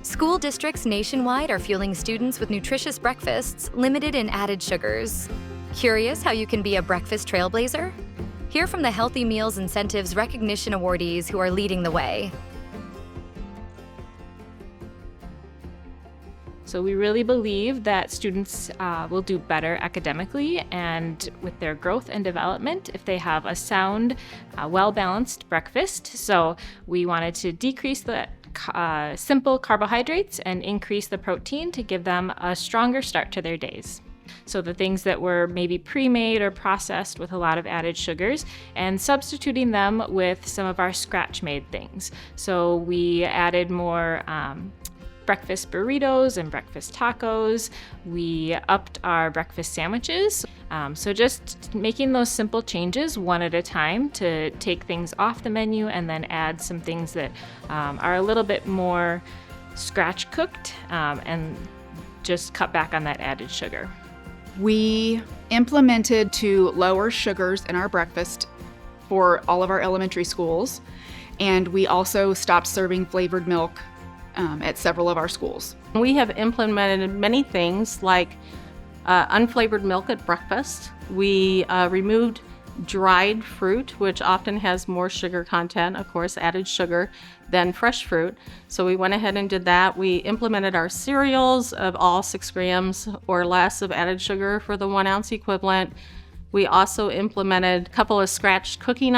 School districts nationwide are fueling students with nutritious breakfasts limited in added sugars. Curious how you can be a breakfast trailblazer? Hear from the Healthy Meals Incentives Recognition awardees who are leading the way. So we really believe that students will do better academically and with their growth and development if they have a sound, well-balanced breakfast. So we wanted to decrease the simple carbohydrates and increase the protein to give them a stronger start to their days. So the things that were maybe pre-made or processed with a lot of added sugars, and substituting them with some of our scratch-made things. So we added more breakfast burritos and breakfast tacos. We upped our breakfast sandwiches. So just making those simple changes one at a time to take things off the menu and then add some things that are a little bit more scratch cooked and just cut back on that added sugar. We implemented to lower sugars in our breakfast for all of our elementary schools, and we also stopped serving flavored milk at several of our schools. We have implemented many things like unflavored milk at breakfast. We removed dried fruit, which often has more sugar content, of course, added sugar, than fresh fruit. So we went ahead and did that. We implemented our cereals of all 6 grams or less of added sugar for the 1 ounce equivalent. We also implemented a couple of scratch cooking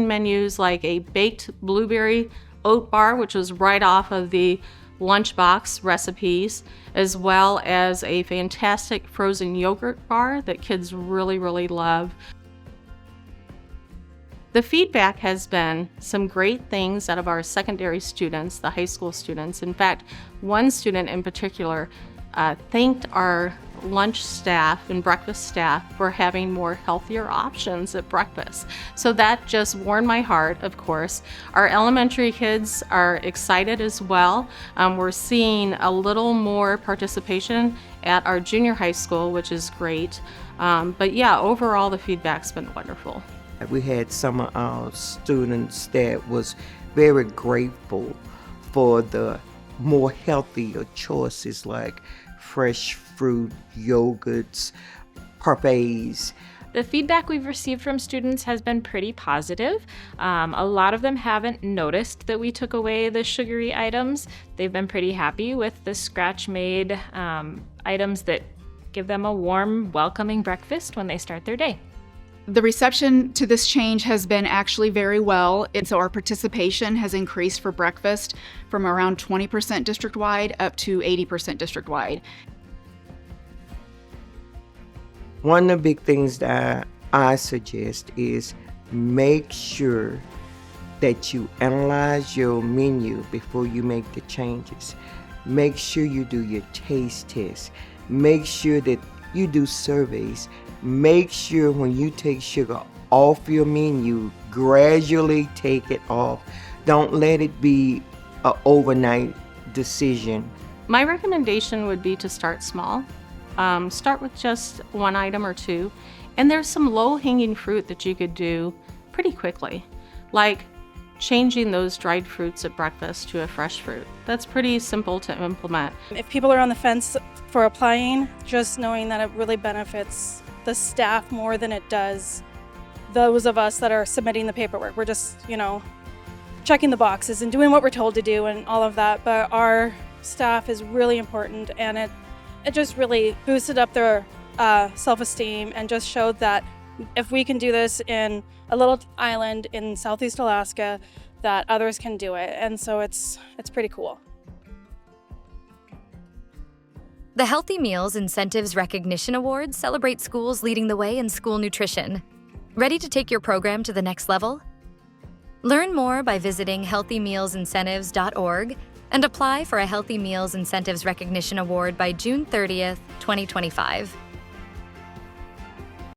menus, like a baked blueberry oat bar, which was right off of the lunchbox recipes, as well as a fantastic frozen yogurt bar that kids really, really love. The feedback has been some great things out of our secondary students, the high school students. In fact, one student in particular thanked our lunch staff and breakfast staff for having more healthier options at breakfast. So that just warmed my heart, of course. Our elementary kids are excited as well. We're seeing a little more participation at our junior high school, which is great. But yeah, overall the feedback's been wonderful. We had some of our students that was very grateful for the more healthier choices like fresh fruit, yogurts, parfaits. The feedback we've received from students has been pretty positive. A lot of them haven't noticed that we took away the sugary items. They've been pretty happy with the scratch-made items that give them a warm, welcoming breakfast when they start their day. The reception to this change has been actually very well, and so our participation has increased for breakfast from around 20% district-wide up to 80% district-wide. One of the big things that I suggest is make sure that you analyze your menu before you make the changes. Make sure you do your taste test. Make sure that you do surveys. Make sure when you take sugar off your menu, gradually take it off. Don't let it be an overnight decision. My recommendation would be to start small. Start with just 1 item or 2. And there's some low-hanging fruit that you could do pretty quickly, like changing those dried fruits at breakfast to a fresh fruit. That's pretty simple to implement. If people are on the fence for applying, just knowing that it really benefits the staff more than it does those of us that are submitting the paperwork. We're just, checking the boxes and doing what we're told to do and all of that, but our staff is really important, and it just really boosted up their self-esteem and just showed that if we can do this in a little island in Southeast Alaska, that others can do it. And so it's pretty cool. The Healthy Meals Incentives Recognition Awards celebrate schools leading the way in school nutrition. Ready to take your program to the next level? Learn more by visiting healthymealsincentives.org and apply for a Healthy Meals Incentives Recognition Award by June 30th, 2025.